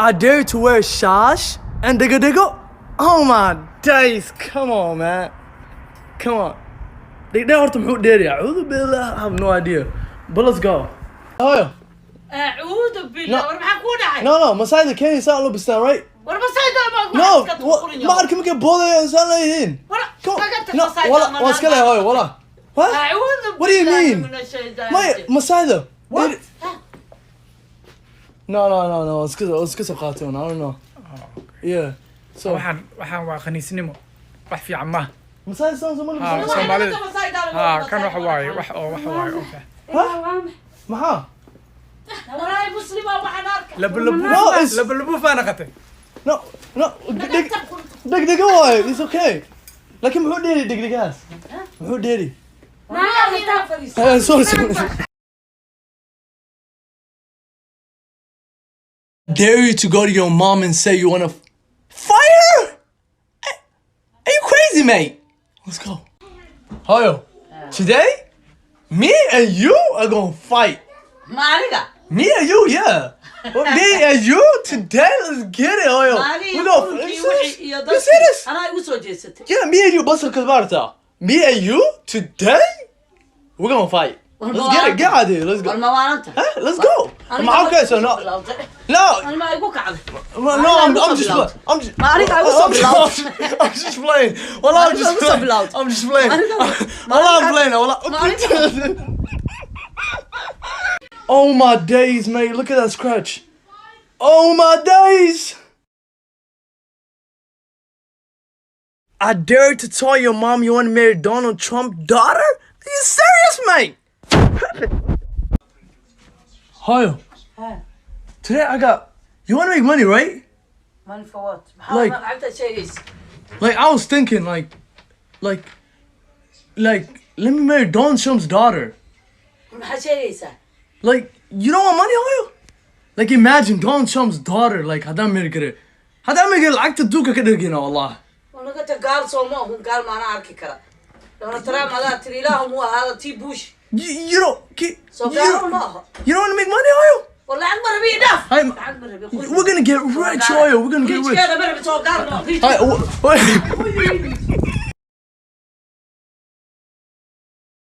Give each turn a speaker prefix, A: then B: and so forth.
A: I dare you to wear a shash and digga. Oh my days, come on, man. Come on. They horta muxuu dheeraya. A'udhu billah, I have no idea. But let's go. Oh,
B: أعوذ بالله وربحك ودعي.
A: no, Masayda can't inside look stand right?
B: وربسايدا ما
A: No, ما أعرف كم بوضع إنسان لا يهين. No, ولا واسكله هاي ولا. What?
B: أعوذ
A: What do you
B: بالله
A: mean?
B: من الشيطان.
A: ما Masayda.
B: What?
A: No. It's because of cartoon. I don't know. Yeah. So.
C: waxaan waa khaniisnimo wax fiican ma
A: Masayda sounds like
C: Soomaalida kan wax waaye okay
A: maxaa
B: وراي مسلمة وحنارك.
C: labalabo faana qatay
A: no degdega waaye it's okay laakiin muxuu dheeri degdegaas muxuu dheeri sorry dare you to go to your mom and say you want to fire her? Are you crazy, mate? Let's go. Hoyo, today me and you are gonna fight.
B: مالك.
A: Me and you, yeah. Me and you today, let's get it, Hoyo. We go. You serious?
B: أنا أقول جيست.
A: Yeah, me and you, بس كذبارتا. Me and you today, we're gonna fight. Let's get it. Get out of here. Let's go. Huh? Let's go. I'm okay, so no.
B: أنا ما أقول كعب.
A: No, I'm just playing.
B: مالك أقول صبلاوت.
A: I'm just playing. Well, I'm just playing. Well, I'm playing. Oh my days, mate. Look at that scratch. Oh my days. I dare to tell your mom you want to marry Donald Trump's daughter? Are you serious, mate? Hoyo. Today I got. You want to make money, right?
B: Money for what?
A: Like I was thinking, like, let me marry Donald Trump's daughter. Like, you don't want money, Hoyo? Like, imagine Donald Trump's daughter. Like, هذا مريقة like to do كده والله.
B: أنا قلت قال صومه هم قال ما أنا أركي كلا. لو ترى ما تري لهم هو هذا تي بوش.
A: You don't. You don't want to make money, Hoyo?
B: والله أكبر بيده.
A: We're gonna get rich, Hoyo. We're gonna get rich.
B: Wait.